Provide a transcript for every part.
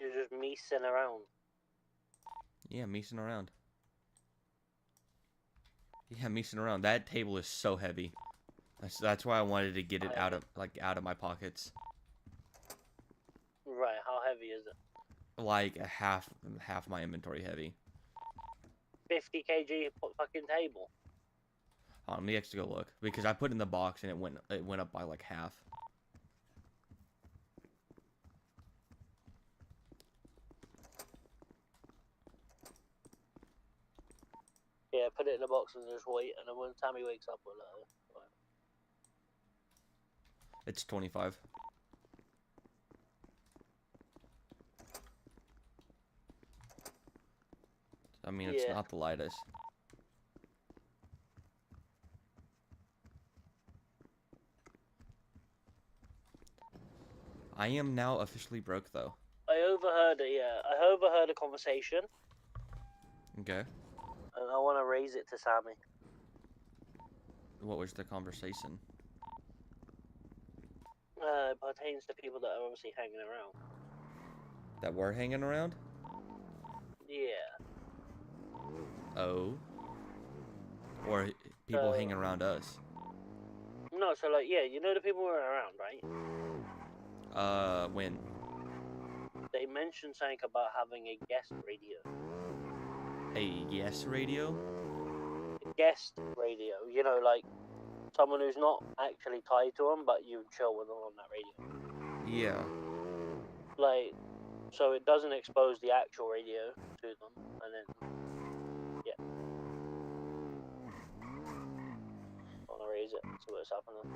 You're just meesing around. Yeah, meesing around. Yeah, meesing around. That table is so heavy. That's why I wanted to get it out of my pockets. Right, how heavy is it? Like a half my inventory heavy. 50 kg fucking table. Hold on, let me actually go look because I put it in the box and it went up by like half. Yeah, put it in a box and just wait, and then when Tammy wakes up, we'll let her. It's 25. I mean, it's Yeah. not the lightest. I am now officially broke, though. I overheard a conversation, Okay. and I want to raise it to Sammy. What was the conversation? It pertains to people that are obviously hanging around. That we're hanging around? Yeah. Oh. Or people hanging around us? No, so like, yeah, you know the people who are around, right? When? They mentioned something about having a guest radio. A yes radio? A guest radio, you know, like someone who's not actually tied to them, but you chill with them on that radio. Yeah. Like, so it doesn't expose the actual radio to them, and then, yeah. I want to raise it, see what's happening.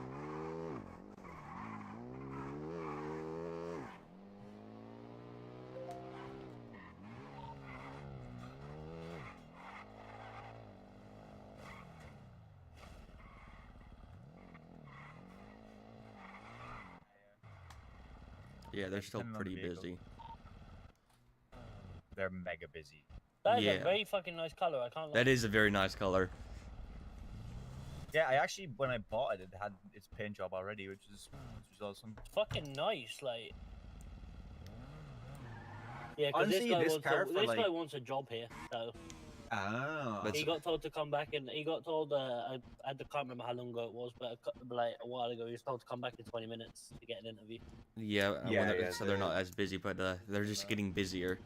Yeah, they're still Depending on the pretty vehicle. busy. They're mega busy. That is Yeah. a very fucking nice color. I can't. That is a very nice color. Yeah, I actually, when I bought it, it had its paint job already, which is awesome. It's fucking nice, like. Yeah, because Honestly, this car for, like- guy wants a job here, so Oh. But- he got told to come back, and he got told. I can't remember how long ago it was, but like a while ago, he was told to come back in 20 minutes to get an interview. Yeah, Yeah, so they're not as busy, but they're just getting busier.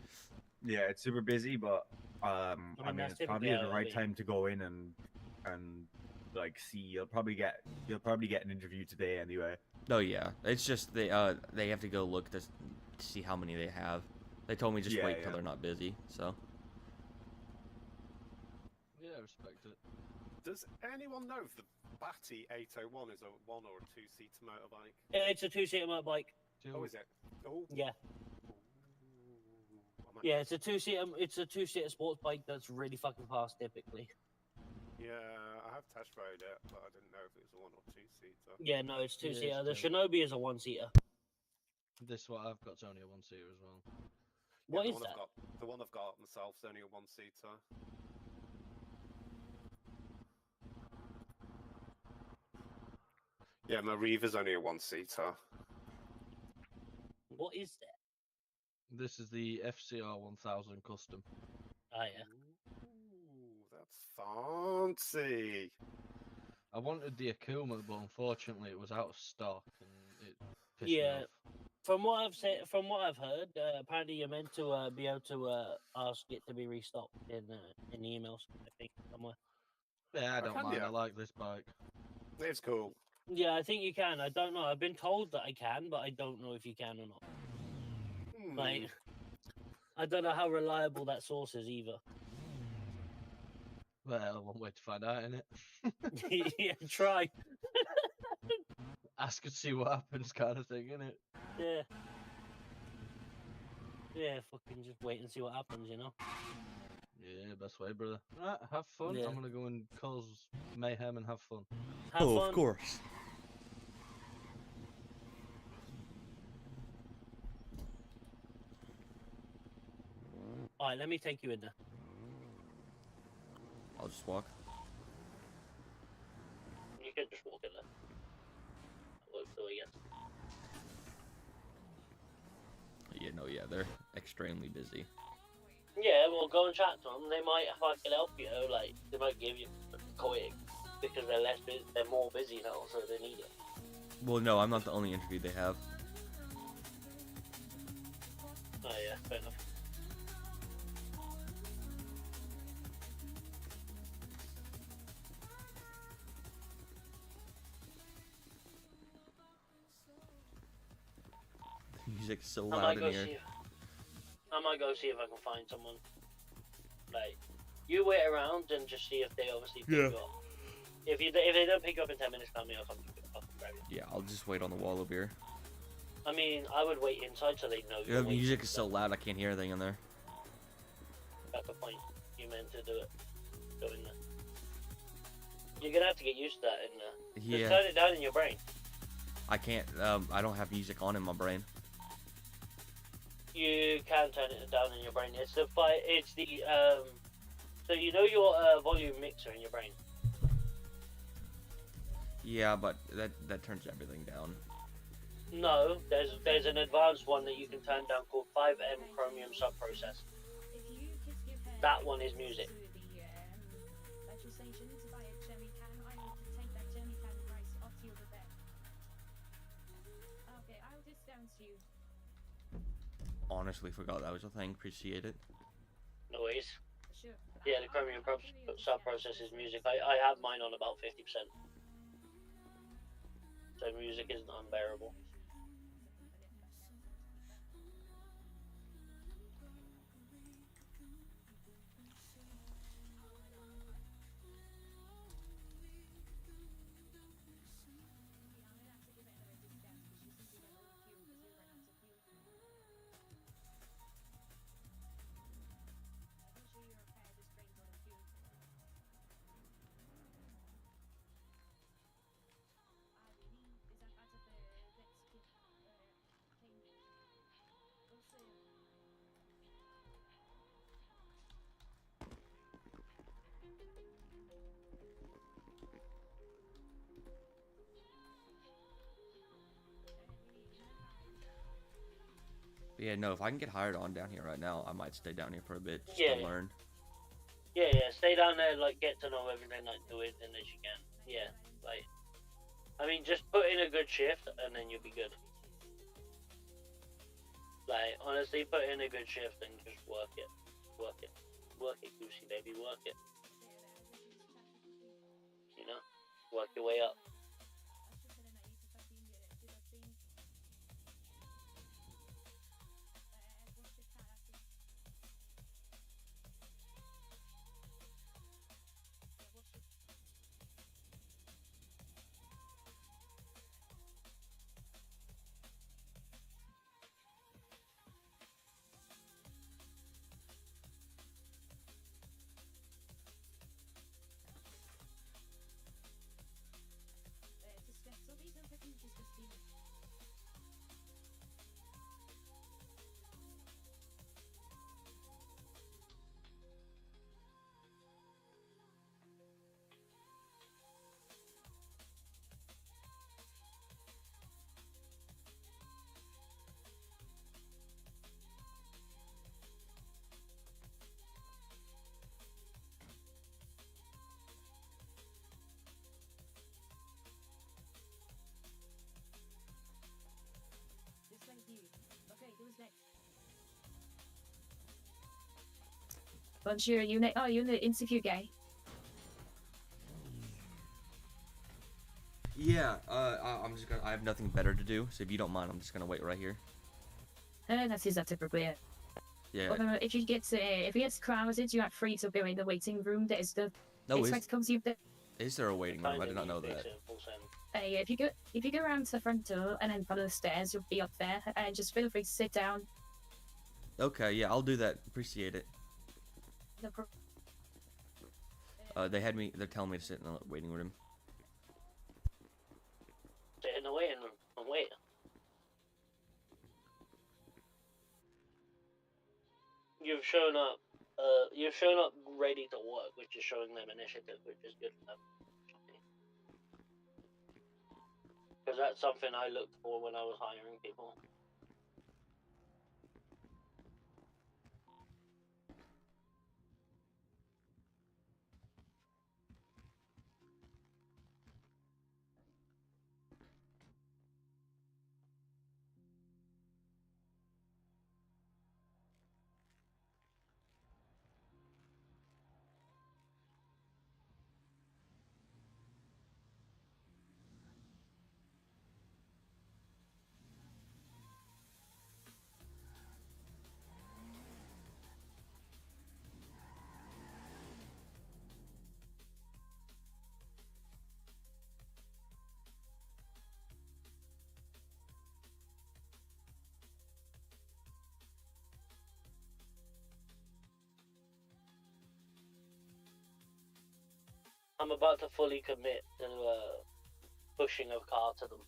Yeah, it's super busy, but I mean, that's it's probably typically the how right it'll be. time to go in and like see. You'll probably get an interview today anyway. Oh yeah, it's just they have to go look to see how many they have. They told me just Yeah, wait till yeah. they're not busy. So Yeah, I respect it. Does anyone know if the Batty 801 is a one or a two-seater motorbike? It's a two-seater motorbike. Oh, is it? Oh. Yeah, Ooh, I might- yeah. It's a two-seater sports bike that's really fucking fast, typically. Yeah, I have test rode it, but I didn't know if it was a one or two-seater. Yeah, no, it's two-seater. Yeah, The it's Shinobi is a one-seater. This what I've got's only a one-seater as well. What the is one that? I've got, the one I've got myself is only a one-seater. Yeah, my Reaver's only a one-seater. What is that? This is the FCR 1000 custom. Oh yeah. Ooh, that's fancy. I wanted the Akuma, but unfortunately it was out of stock, and it pissed me Yeah. off. From what I've heard, apparently you're meant to be able to ask it to be restocked in the emails. I think somewhere. Yeah, I don't can, mind. yeah. I like this bike. It's cool. Yeah, I think you can. I don't know. I've been told that I can, but I don't know if you can or not. Hmm. Like, I don't know how reliable that source is either. Well, one way to find out, innit? Yeah, try. Ask and see what happens, kind of thing, innit? Yeah. Yeah, fucking just wait and see what happens, you know? Yeah, best way, brother. Right, have fun. Yeah. I'm gonna go and cause mayhem and have fun. Have oh, fun. of course. Alright, let me take you in there. I'll just walk. You can just walk in there. That works, so I guess. Yeah, no, yeah, they're extremely busy. Yeah, well, go and chat to them. They might fucking help you. Like, they might give you quick because they're less busy. They're more busy now, so they need it. Well, no, I'm not the only interview they have. Oh yeah, fair enough. The music's so I loud might in go here. see. I might go see if I can find someone. Like, you wait around and just see if they obviously pick you up. If they don't pick you up in 10 minutes, tell me. I'll come grab you. Yeah, I'll just wait on the wall over here. I mean, I would wait inside so they know. The music is so loud, I can't hear anything in there. That's the point. You meant to do it. Go in there. You're gonna have to get used to that in there. Just Yeah, turn it down in your brain. I can't. I don't have music on in my brain. You can turn it down in your brain. It's the so you know your volume mixer in your brain. Yeah, but that turns everything down. No, there's an advanced one that you can turn down called 5M Chromium Subprocessor. That one is music. Honestly, forgot that was a thing. Appreciate it. No worries. Yeah, the Chromium Subprocessor is music. I have mine on about 50%. So music isn't unbearable. But yeah, no, if I can get hired on down here right now, I might stay down here for a bit just Yeah. to learn. Yeah, stay down there, like, get to know everything, like, do it as you can. Yeah, like, I mean, just put in a good shift, and then you'll be good. Like, honestly, put in a good shift and just work it. Work it. Work it, Goosey, baby, work it. You know? Work your way up. Bonjour, you're the interview guy. Yeah, I'm just gonna. I have nothing better to do, so if you don't mind, I'm just gonna wait right here. That is appropriate. Yeah. If you get crowded, you are free to go in the waiting room. There is the No, expect comes you there. is there a waiting room? I did not know that. If you go around to the front door and then follow the stairs, you'll be up there. And just feel free to sit down. Okay, yeah, I'll do that. Appreciate it. No problem. They're telling me to sit in the waiting room. Sit in the waiting room and wait. You've shown up ready to work, which is showing them initiative, which is good for them. Because that's something I looked for when I was hiring people. I'm about to fully commit to pushing a car to them.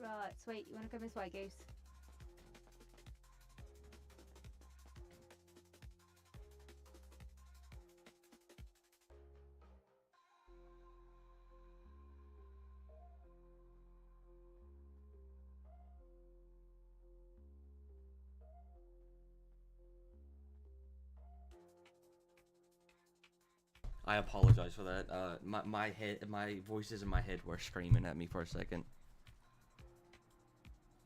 Right, sweet. You want to come this way, Goose? I apologize for that. My voices in my head were screaming at me for a second.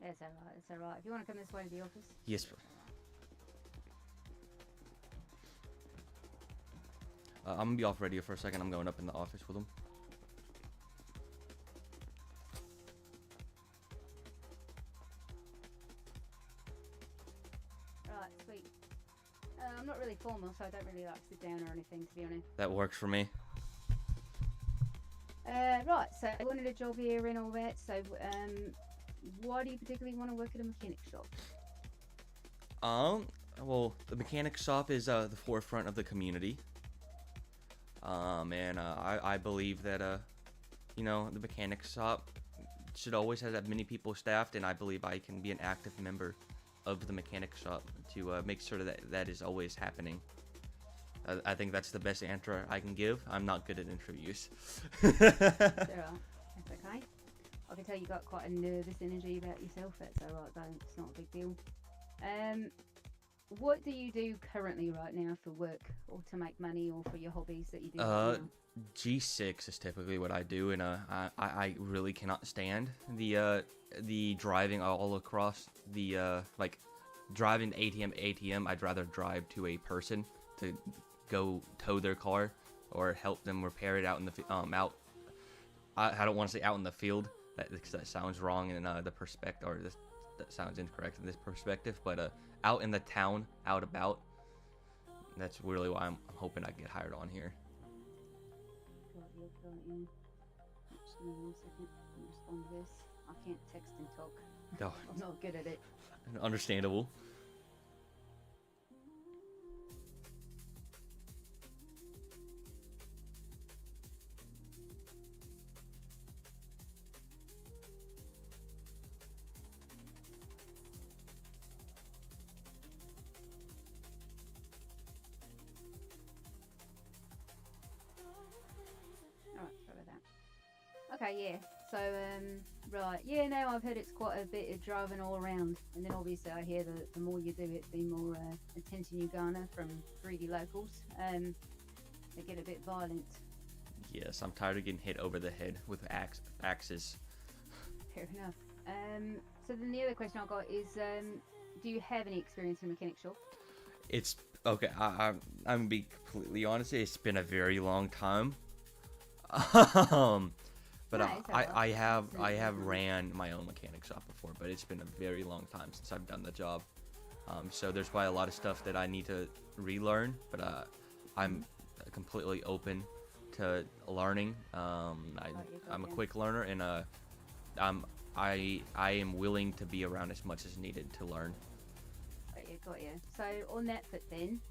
It's alright, it's alright. If you want to come this way to the office. Yes. I'm gonna be off radio for a second. I'm going up in the office with him. Right, sweet. I'm not really formal, so I don't really like to sit down or anything, to be honest. That works for me. Right, so I wanted a job here and all that, so, why do you particularly want to work at a mechanic shop? Well, the mechanic shop is, the forefront of the community. I believe that, you know, the mechanic shop should always have that many people staffed, and I believe I can be an active member of the mechanic shop to make sure that that is always happening. I think that's the best answer I can give. I'm not good at interviews. It's alright. That's okay. I can tell you got quite a nervous energy about yourself. That's alright though. It's not a big deal. What do you do currently right now for work or to make money or for your hobbies that you do right now? G6 is typically what I do, and I really cannot stand the driving all across the like driving ATM. I'd rather drive to a person to go tow their car or help them repair it out in the out. I don't want to say out in the field, because that sounds wrong in the perspective, or that sounds incorrect in this perspective. But out in the town, out about. That's really why I'm hoping I get hired on here. Got you. Just give me 1 second. Let me respond to this. I can't text and talk. No, I'm not good at it. understandable. Alright, sorry about that. Okay, yeah. So, right. Yeah, no, I've heard it's quite a bit of driving all around. And then obviously I hear that the more you do it, the more attention you garner from greedy locals. They get a bit violent. Yes, I'm tired of getting hit over the head with axes. Fair enough. So then the other question I've got is, do you have any experience in a mechanic shop? It's okay. I'm gonna be completely honest. It's been a very long time. But No, it's I have alright. ran my own mechanic shop before, but it's been a very long time since I've done the job. So there's probably a lot of stuff that I need to relearn, but I'm completely open to learning. I'm a quick learner, and I am willing to be around as much as needed to learn. Got you. So on that foot then,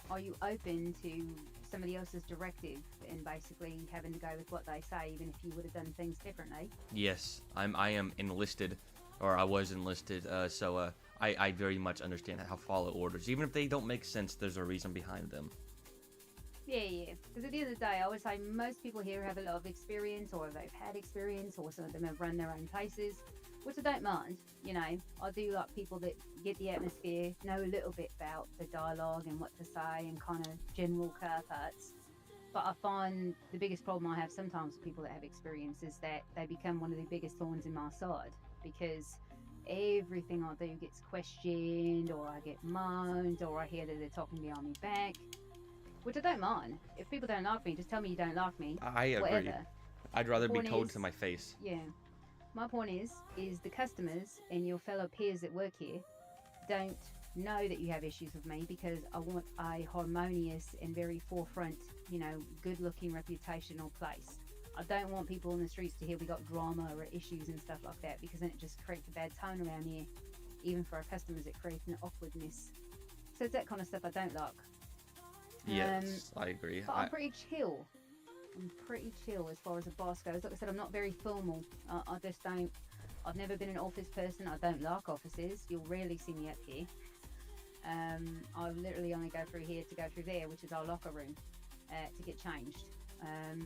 are you open to somebody else's directive and basically having to go with what they say, even if you would have done things differently? Yes, I am enlisted, or I was enlisted, so I very much understand how to follow orders. Even if they don't make sense, there's a reason behind them. Yeah. Because at the end of the day, I would say most people here have a lot of experience, or they've had experience, or some of them have run their own places, which I don't mind. You know, I do like people that get the atmosphere, know a little bit about the dialogue and what to say and kind of general car parts. But I find the biggest problem I have sometimes with people that have experience is that they become one of the biggest thorns in my side, because everything I do gets questioned, or I get moaned, or I hear that they're talking behind my back, which I don't mind. If people don't like me, just tell me you don't like me. I agree. Whatever. I'd rather be Point told is- to my face. Yeah. My point is the customers and your fellow peers that work here don't know that you have issues with me, because I want a harmonious and very forefront, you know, good-looking reputational place. I don't want people in the streets to hear we got drama or issues and stuff like that, because then it just creates a bad tone around here. Even for our customers, it creates an awkwardness. So it's that kind of stuff I don't like. Yes, I agree. But I'm pretty chill. I'm pretty chill as far as the boss goes. Like I said, I'm not very formal. I I've never been an office person. I don't like offices. You'll rarely see me up here. I literally only go through here to go through there, which is our locker room, to get changed.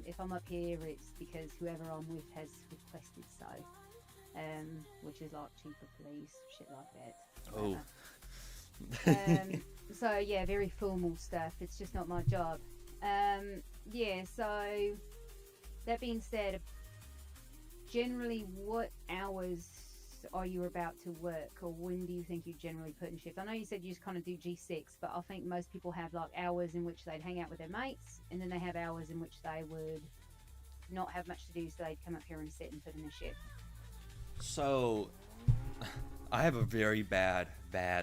If I'm up here, it's because whoever I'm with has requested so, which is like cheaper police, shit like that. Oh. So yeah, very formal stuff. It's just not my job. Yeah, so that being said, generally what hours are you about to work, or when do you think you generally put in shift? I know you said you just kind of do G6, but I think most people have like hours in which they'd hang out with their mates, and then they have hours in which they would not have much to do, so they'd come up here and sit and put in a shift. So, I have a very bad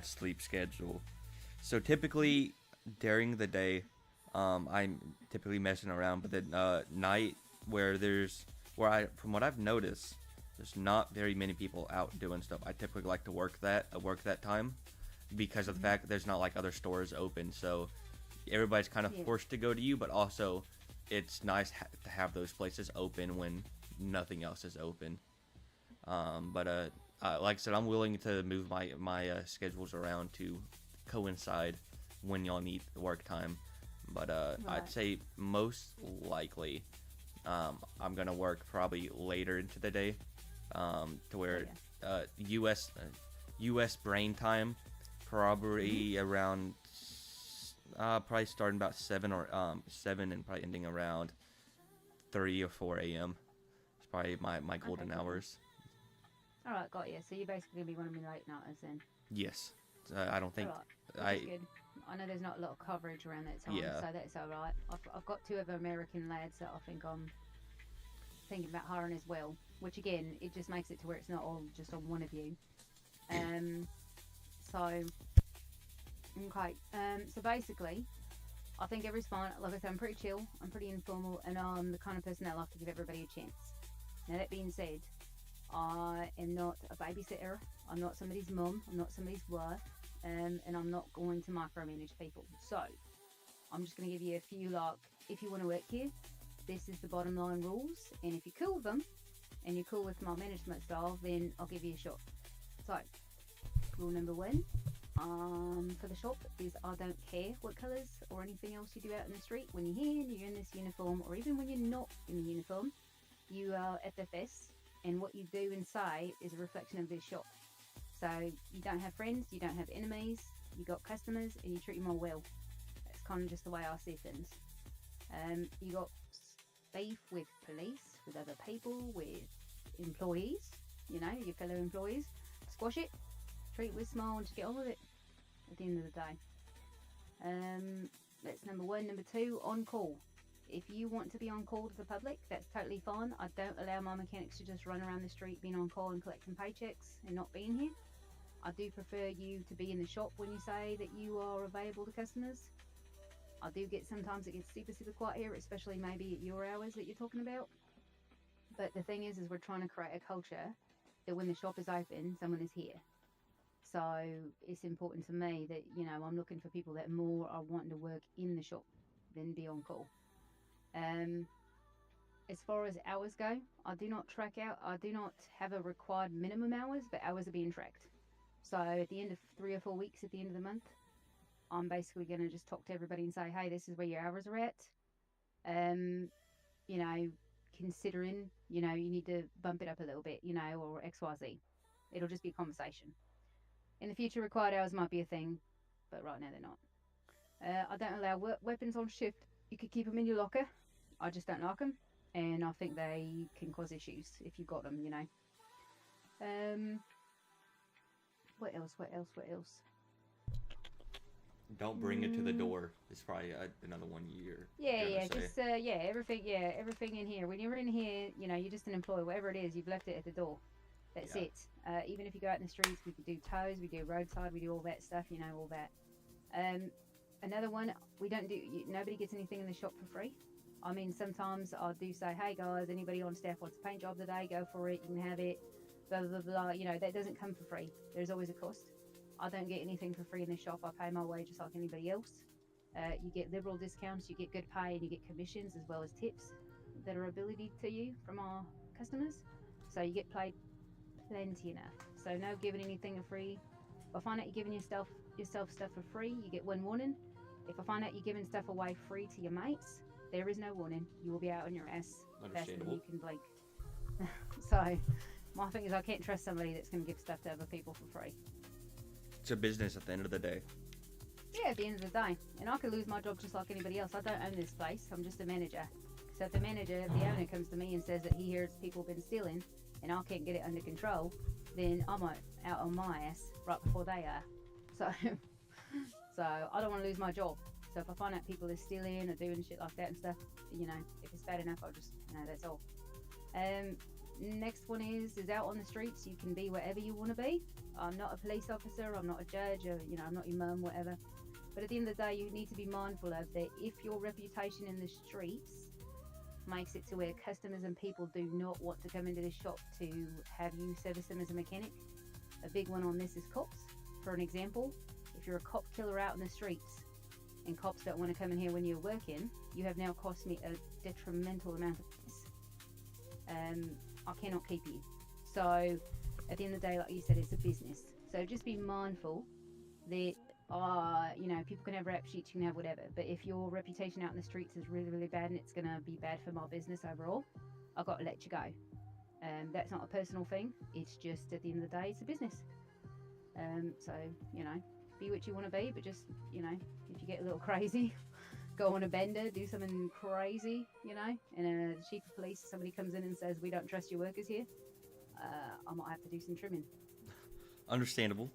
sleep schedule. So typically during the day, I'm typically messing around, but then night from what I've noticed, there's not very many people out doing stuff. I typically like to work that time because of the fact that there's not like other stores open. So everybody's kind of forced to go to you, but also it's nice to have those places open when nothing else is open. But like I said, I'm willing to move my schedules around to coincide when y'all need work time. But Right. I'd say most likely I'm gonna work probably later into the day, to where U.S. brain time probably around probably starting about 7 and probably ending around 3 or 4 a.m. It's probably my golden cool. hours. All right, got you. So you're basically gonna be one of my late nighters then. Yes, I don't think All right, which is good. I know there's not a lot of coverage around that time, Yeah. so that's all right. I've got 2 other American lads that I think I'm thinking about hiring as well, which again, it just makes it to where it's not all just on one of you. So, okay. So basically, I think everybody's fine. Like I said, I'm pretty chill, I'm pretty informal, and I'm the kind of person that likes to give everybody a chance. Now that being said, I am not a babysitter. I'm not somebody's mum. I'm not somebody's wife. And I'm not going to micromanage people. So, I'm just going to give you a few, like, if you want to work here, this is the bottom line rules. And if you're cool with them, and you're cool with my management style, then I'll give you a shot. So, rule number 1 for the shop is I don't care what colours or anything else you do out in the street. When you're here and you're in this uniform, or even when you're not in the uniform, you are FFS. And what you do and say is a reflection of this shop. So you don't have friends, you don't have enemies, you got customers, and you treat them all well. That's kind of just the way I see things. You got beef with police, with other people, with employees, you know, your fellow employees. Squash it, treat it with a smile, and just get on with it at the end of the day. That's number 1. Number 2, on call. If you want to be on call to the public, that's totally fine. I don't allow my mechanics to just run around the street being on call and collecting paychecks and not being here. I do prefer you to be in the shop when you say that you are available to customers. I do get, sometimes it gets super quiet here, especially maybe at your hours that you're talking about. But the thing is we're trying to create a culture that when the shop is open, someone is here. So it's important to me that, you know, I'm looking for people that more are wanting to work in the shop than be on call. As far as hours go, I do not track out. I do not have a required minimum hours, but hours are being tracked. So at the end of 3 or 4 weeks, at the end of the month, I'm basically going to just talk to everybody and say, hey, this is where your hours are at. You know, considering, you know, you need to bump it up a little bit, you know, or XYZ. It'll just be a conversation. In the future, required hours might be a thing, but right now they're not. I don't allow weapons on shift. You could keep them in your locker. I just don't like them, and I think they can cause issues if you got them, you know. What else? Don't bring it to the door. It's probably another one year. Everything in here. When you're in here, you know, you're just an employee. Whatever it is, you've left it at the door. That's it. Even if you go out in the streets, we could do tows, we do roadside, we do all that stuff, you know, all that. Another one, we don't do, nobody gets anything in the shop for free. I mean, sometimes I do say, hey guys, anybody on staff wants a paint job today, go for it, you can have it, blah, blah, blah. You know, that doesn't come for free. There's always a cost. I don't get anything for free in the shop. I pay my wages like anybody else. You get liberal discounts, you get good pay, and you get commissions as well as tips that are ability to you from our customers. So you get paid plenty enough. So no giving anything for free. If I find out you're giving yourself stuff for free, you get one warning. If I find out you're giving stuff away free to your mates, there is no warning. You will be out on your ass faster than you can blink. So my thing is, I can't trust somebody that's going to give stuff to other people for free. It's a business at the end of the day. Yeah, at the end of the day. And I could lose my job just like anybody else. I don't own this place. I'm just a manager. So if the owner comes to me and says that he hears people been stealing and I can't get it under control, then I'm out on my ass right before they are. So I don't want to lose my job. So if I find out people are stealing or doing shit like that and stuff, you know, if it's bad enough, I'll just, that's all. Next one is out on the streets. You can be whatever you want to be. I'm not a police officer. I'm not a judge, or I'm not your mum, whatever. But at the end of the day, you need to be mindful of that. If your reputation in the streets makes it to where customers and people do not want to come into the shop to have you service them as a mechanic, a big one on this is cops. For an example, if you're a cop killer out in the streets and cops don't want to come in here when you're working, you have now cost me a detrimental amount of business. I cannot keep you. So at the end of the day, like you said, it's a business. So just be mindful that people can have rap sheets, you can have whatever, but if your reputation out in the streets is really, really bad and it's going to be bad for my business overall, I've got to let you go. That's not a personal thing. It's just, at the end of the day, it's a business. So, be what you want to be, but just, if you get a little crazy, go on a bender, do something crazy, and the chief of police, somebody comes in and says, we don't trust your workers here, I might have to do some trimming. Understandable.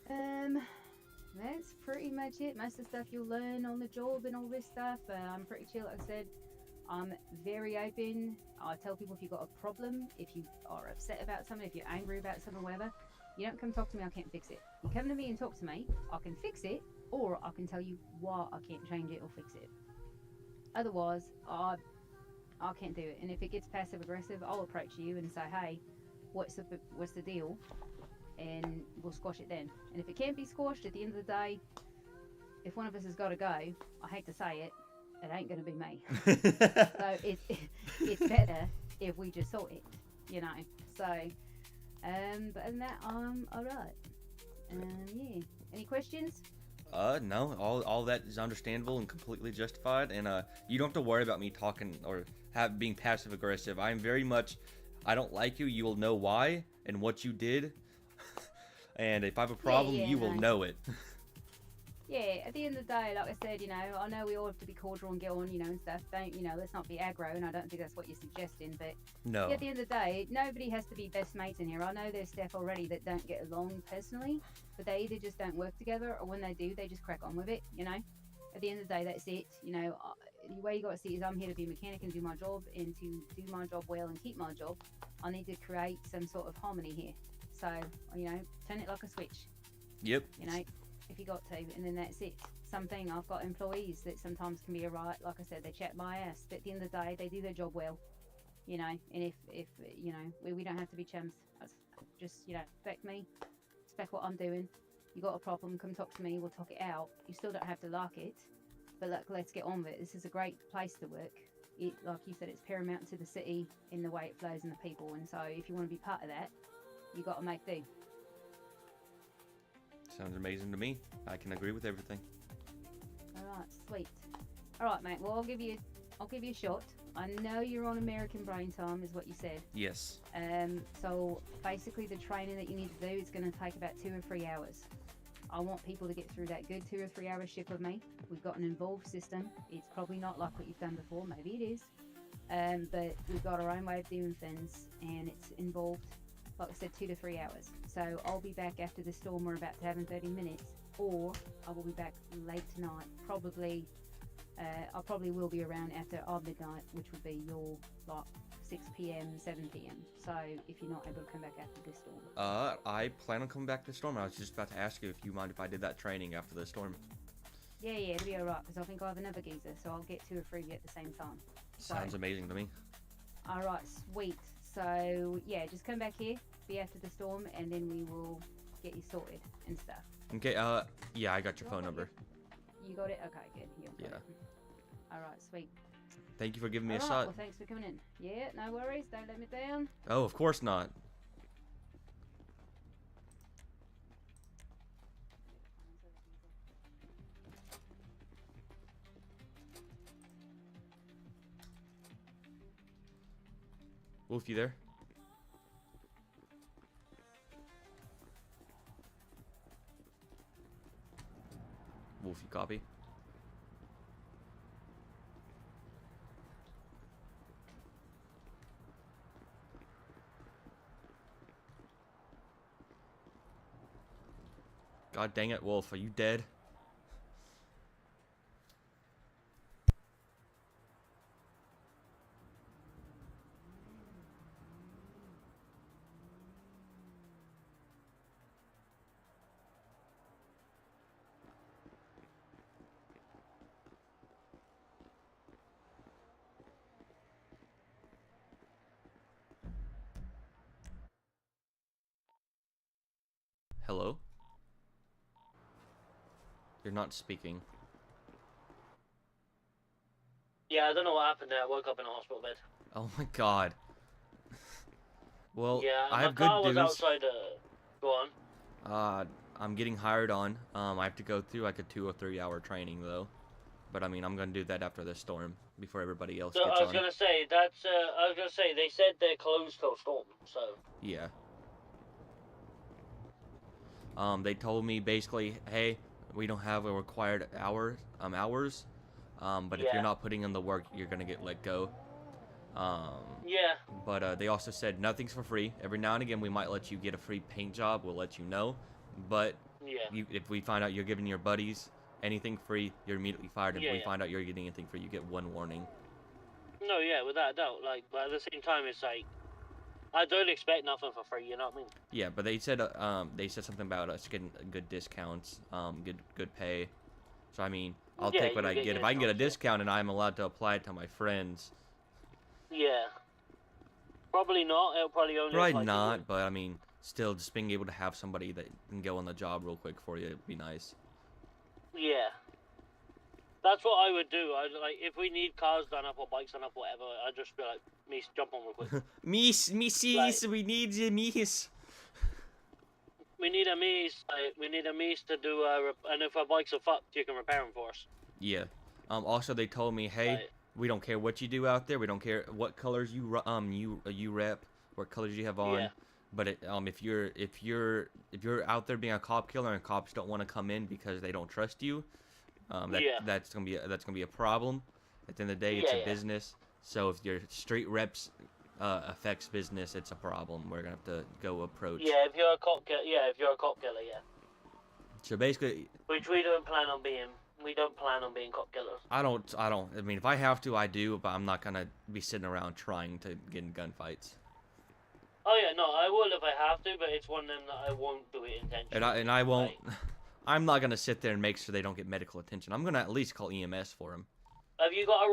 That's pretty much it. Most of the stuff you'll learn on the job and all this stuff. I'm pretty chill, like I said. I'm very open. I tell people if you've got a problem, if you are upset about something, if you're angry about something, whatever, you don't come talk to me, I can't fix it. You come to me and talk to me, I can fix it, or I can tell you why I can't change it or fix it. Otherwise, I can't do it. And if it gets passive aggressive, I'll approach you and say, hey, what's the deal? And we'll squash it then. And if it can't be squashed, at the end of the day, if one of us has got to go, I hate to say it, it ain't going to be me. So it's better if we just sort it, So, but other than that, I'm alright. Yeah. Any questions? No, all that is understandable and completely justified, and you don't have to worry about me talking or being passive aggressive. I'm very much, I don't like you, you will know why and what you did. And if I have a problem, you will know it. Yeah, at the end of the day, like I said, I know we all have to be cordial and get on, and stuff. Don't, let's not be aggro, and I don't think that's what you're suggesting. But no. At the end of the day, nobody has to be best mates in here. I know there's staff already that don't get along personally, but they either just don't work together, or when they do, they just crack on with it, At the end of the day, that's it. The way you got to see it is I'm here to be a mechanic and do my job, and to do my job well and keep my job, I need to create some sort of harmony here. So, turn it like a switch. Yep. If you got to, and then that's it. Something, I've got employees that sometimes can be a riot. Like I said, they chat my ass, but at the end of the day, they do their job well. And if we don't have to be chums. That's just, respect me, respect what I'm doing. You got a problem, come talk to me, we'll talk it out. You still don't have to like it, but look, let's get on with it. This is a great place to work. It, like you said, it's paramount to the city in the way it flows and the people, and so if you want to be part of that, you got to make do. Sounds amazing to me. I can agree with everything. All right, sweet. All right, mate. Well, I'll give you a shot. I know you're on American brain time, is what you said. Yes. So basically, the training that you need to do is going to take about 2 or 3 hours. I want people to get through that good 2 or 3 hour shift with me. We've got an involved system. It's probably not like what you've done before. Maybe it is. But we've got our own way of doing things, and it's involved. Like I said, 2 to 3 hours. So I'll be back after the storm we're about to have in 30 minutes, or I will be back late tonight. I probably will be around after our midnight, which would be your 6 p.m., 7 p.m. So if you're not able to come back after this storm. I plan on coming back to the storm. I was just about to ask you if you mind if I did that training after the storm. Yeah, it'll be alright, because I think I have another geezer, so I'll get 2 or 3 at the same time. Sounds amazing to me. Alright, sweet. So, yeah, just come back here, be after the storm, and then we will get you sorted and stuff. Okay, yeah, I got your phone number. You got it? Okay, good. Yeah. Alright, sweet. Thank you for giving me a Alright, shot. well, thanks for coming in. Yeah, no worries. Don't let me down. Oh, of course not. Wolf, you there? Wolf, you copy? God dang it, Wolf, are you dead? Hello? You're not speaking. Yeah, I don't know what happened there. I woke up in a hospital bed. Oh my god. Well, Yeah, I my have car good was news. outside. Go on. I'm getting hired on. I have to go through like a 2 or 3 hour training though. But I mean, I'm gonna do that after the storm, before everybody else So gets I was on. gonna say that's. I was gonna say they said they're closed till storm. So. Yeah. They told me basically, hey, we don't have a required hours. But if Yeah. you're not putting in the work, you're gonna get let go. Yeah. But they also said nothing's for free. Every now and again, we might let you get a free paint job. We'll let you know. But Yeah. if we find out you're giving your buddies anything free, you're immediately fired. If Yeah, we yeah. find out you're getting anything free, you get 1 warning. No, yeah, without a doubt. Like, but at the same time, it's like I don't expect nothing for free. You know what I mean? Yeah, but they said something about us getting good discounts, good pay. So I mean, I'll Yeah, take what you I get get. your If I can get a discounts, yeah. discount and I'm allowed to apply it to my friends, Yeah. Probably not. It'll probably only. probably apply to you. not. But I mean, still, just being able to have somebody that can go on the job real quick for you would be nice. Yeah. That's what I would do. I like if we need cars done up or bikes done up, or whatever. I'd just be like, me jump on real quick. Missis, we need you, miss. We need a mees. We need a mees to do. And if our bikes are fucked, you can repair them for us. Yeah. Also, they told me, hey, Like, we don't care what you do out there. We don't care what colors you rep, what colors you have on. Yeah. But if you're out there being a cop killer and cops don't want to come in because they don't trust you, Yeah. that's gonna be a problem. At the end of the day, it's Yeah, a yeah. business. So if your street reps affects business, it's a problem. We're gonna have to go approach. yeah, if you're a cop killer, yeah. So basically, Which we don't plan on being. We don't plan on being cop killers. I don't. I mean, if I have to, I do. But I'm not gonna be sitting around trying to get in gunfights. Oh yeah, no, I will if I have to, but it's one of them that I won't do it intentionally. And I won't. Like, I'm not gonna sit there and make sure they don't get medical attention. I'm gonna at least call EMS for them. have you got a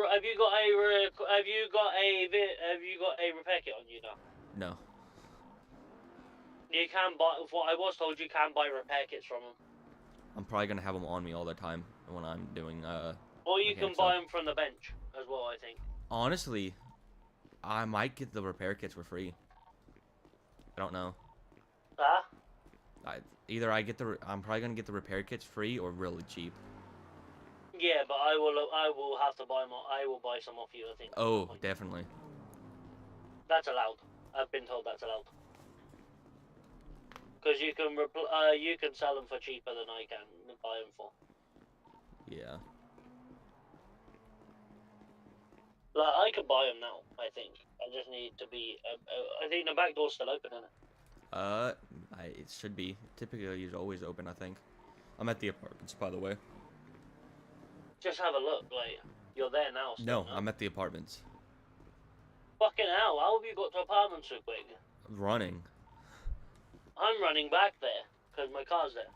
repair kit on you now? No. You can buy. What I was told, you can buy repair kits from them, I'm probably gonna have them on me all the time when I'm doing or you can mechanics buy up. them from the bench as well. I think. Honestly, I might get the repair kits for free. I don't know. Ah. Either I'm probably gonna get the repair kits free or really cheap. Yeah, but I will have to buy them. I will buy some off you. I think. Oh, definitely. That's allowed. I've been told that's allowed. Because you can sell them for cheaper than I can buy them for. Yeah. Like I could buy them now. I think. I just need to be. I think the back door's still open, isn't it? It should be. Typically, it's always open. I think. I'm at the apartments, by the way. Just have a look. Like you're there now. Still, No, I'm at the apartments. Fucking hell! How have you got to apartments so quick? Running. I'm running back there because my car's there.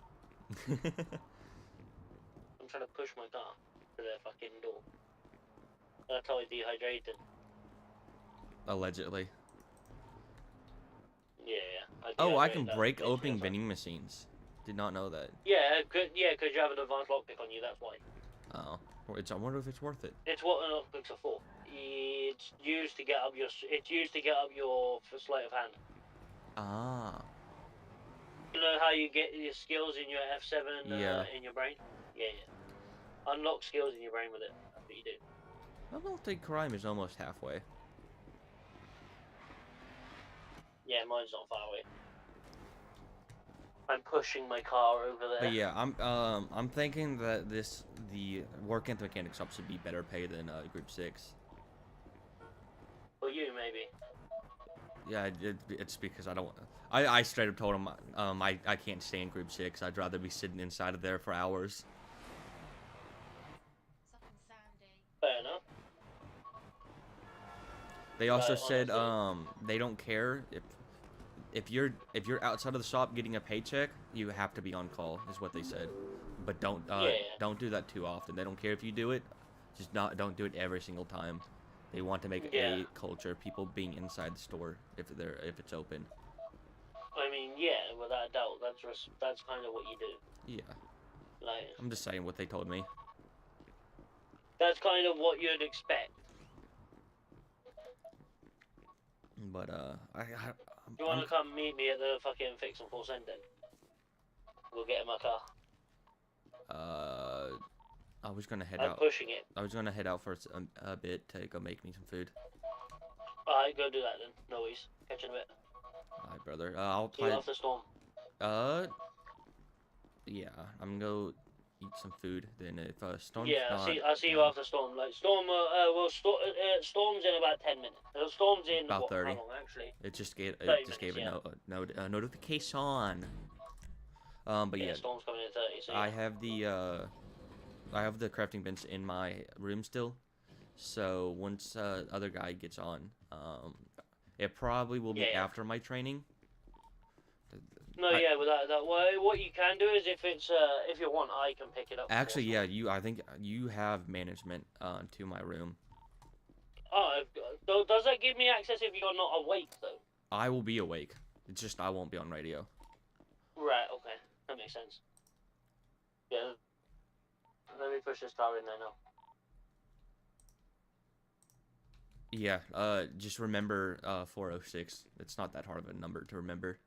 I'm trying to push my car to their fucking door. That's how I dehydrated. Allegedly. Yeah. Oh, I dehydrated can that break bitch open real fast. vending machines. Did not know that. Yeah, because you have an advanced lockpick on you. That's why. Oh, I wonder if it's worth it. It's what an lockpicks are for. It's used to get up your sleight of hand. Ah. You know how you get your skills in your F7 Yeah. in your brain? Yeah. Unlock skills in your brain with it. That's what you do. I don't think crime is almost halfway. Yeah, mine's not far away. I'm pushing my car over there. But yeah, I'm thinking that the work at the mechanic shop should be better pay than Group 6. For you, maybe. Yeah, it's because I straight up told him I can't stay in Group 6. I'd rather be sitting inside of there for hours. Fair enough. They also Right, said honestly. they don't care if you're outside of the shop getting a paycheck, you have to be on call, is what they said. But don't do that too often. They don't care if you do it, just don't do it every single time. They want to make Yeah. a culture of people being inside the store if it's open. I mean, yeah, without a doubt, that's kind of what you do. Yeah, Like, I'm just saying what they told me. that's kind of what you'd expect. But You want to come meet me at the fucking Fix and 4 Cent then? We'll get in my car. I was gonna head I'm out. pushing it. I was gonna head out for a bit to go make me some food. Alright, go do that then. No worries. Catch you in a bit. Alright, brother. I'll See you play. after Storm. Yeah, I'm gonna go eat some food. Then if Storm's Yeah, not, I'll see you after Storm. Like, Storm, Storm's in about 10 minutes. Storm's in, About what, 30. how long, actually? It just gave 30 a minutes, notification. But yeah, Storm's coming in 30, so I yeah. have the crafting bench in my room still. So once other guy gets on, it probably will be Yeah. after my training. No, yeah, without that. Well, what you can do is if you want, I can pick it up. Actually, yeah, I think you have management to my room. Oh, does that give me access if you're not awake, though? I will be awake. It's just I won't be on radio. Right, okay. That makes sense. Yeah. Let me push this car in there now. Yeah, just remember 406. It's not that hard of a number to remember.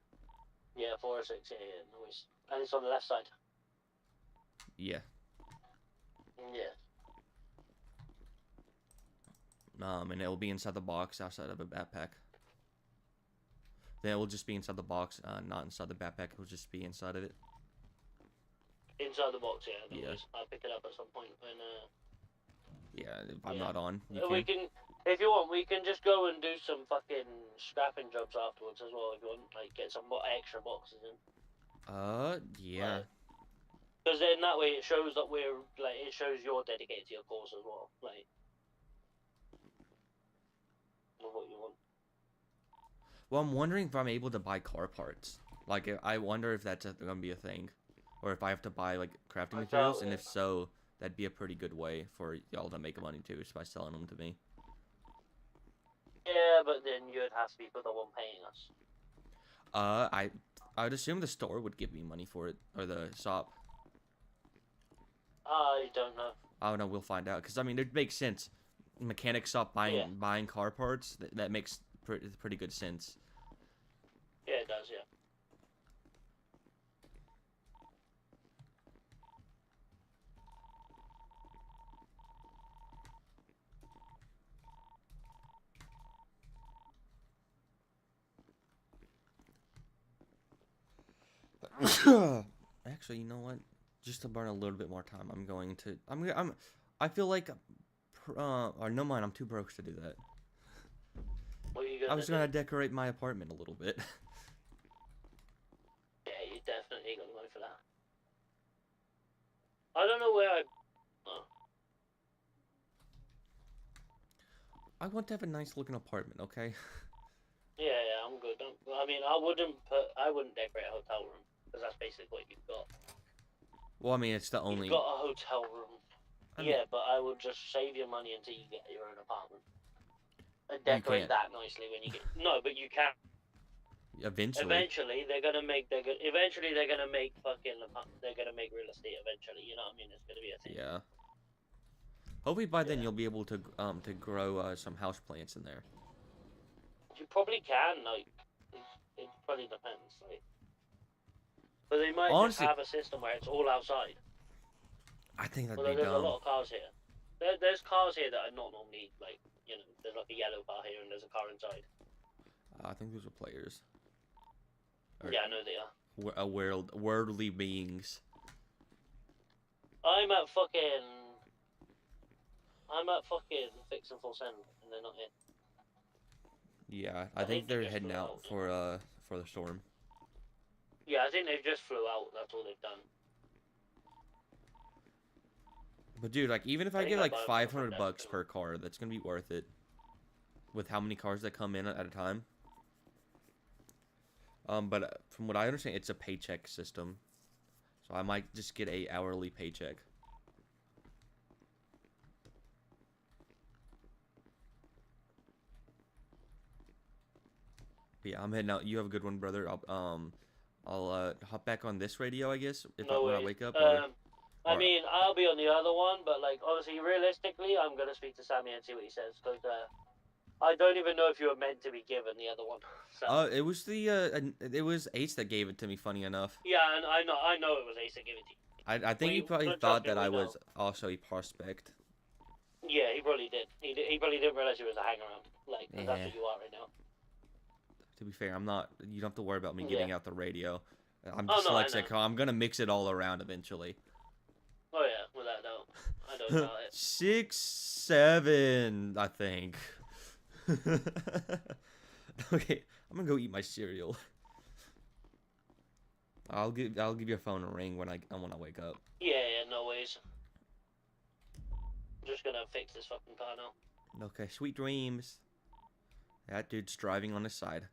Yeah, 406, yeah, no worries. And it's on the left side. Yeah. Yeah. And it'll be inside the box outside of a backpack. Then it will just be inside the box, not inside the backpack. It'll just be inside of it. Inside the box, yeah, no Yeah. worries. I'll pick it up at some point when, Yeah, if I'm Yeah. not on, you we can. can, if you want, we can just go and do some fucking scrapping jobs afterwards as well, if you want, like, get some extra boxes in. Yeah. Because then that way it shows that it shows you're dedicated to your cause as well, like, of what you want. Well, I'm wondering if I'm able to buy car parts. Like, I wonder if that's gonna be a thing, or if I have to buy like crafting I materials, doubt and it. if so, that'd be a pretty good way for y'all to make money too, is by selling them to me. Yeah, but then you'd have to be the one paying us. I would assume the store would give me money for it, or the shop. I don't know. I don't know. We'll find out. Cause I mean, it makes sense. Mechanic shop buying car parts. That makes pretty good sense. Yeah, it does, yeah. Actually, you know what? Just to burn a little bit more time, I'm going to. I feel like. Or no mind. I'm too broke to do that. What are you gonna I was do? gonna decorate my apartment a little bit. Yeah, you definitely got the money for that. I don't know where I... Oh. I want to have a nice looking apartment. Okay. Yeah, I'm good. I mean, I wouldn't decorate a hotel room, because that's basically what you've got. Well, I mean, it's the only. You've got a hotel room. I mean- Yeah, but I would just save your money until you get your own apartment. And decorate can't. that nicely when you get... No, but you can. Eventually. Eventually, they're gonna make fucking... They're gonna make real estate eventually, you know what I mean? It's gonna be a thing. Yeah. Hopefully by then Yeah. you'll be able to grow some house plants in there. You probably can, like... It probably depends, like... But they might Honestly- just have a system where it's all outside. I think that'd Although be there's a dumb. lot of cars here. There's cars here that are not normally, like, you know, there's like a yellow car here and there's a car inside. I think those are players. Or, Yeah, I know they are. worldly beings. I'm at fucking fixing full send, and they're not in. Yeah, I I think think they they're just heading flew out out, for the storm. Yeah, I think they just flew out. That's all they've done. But dude, like even if I I think get I like buy them from 500 Death bucks Killer. per car, that's gonna be worth it. With how many cars that come in at a time. But from what I understand, it's a paycheck system, so I might just get a hourly paycheck. But yeah, I'm heading out. You have a good one, brother. I'll hop back on this radio, I guess, if No when I way. wake up. Or, I or- mean, I'll be on the other one, but like obviously, realistically, I'm gonna speak to Sammy and see what he says because I don't even know if you were meant to be given the other one. So. it was it was Ace that gave it to me. Funny enough, Yeah, and I know it was Ace that gave it to you. I think he We- probably trust thought me, that we I know. was also a prospect. Yeah, he probably did. He probably didn't realize he was a hang around. Like, 'cause that's Yeah. what you are right now. To be fair, I'm not. You don't have to worry about me Yeah. getting out the radio. I'm Oh, no, I dyslexic. know. I'm gonna mix it all around eventually. Oh yeah, without a doubt. I don't doubt it. 6, 7, I think. Okay, I'm gonna go eat my cereal. I'll give your phone a ring when I wake up. Yeah, no ways. I'm just gonna fix this fucking car now. Okay, sweet dreams. That dude's driving on his side.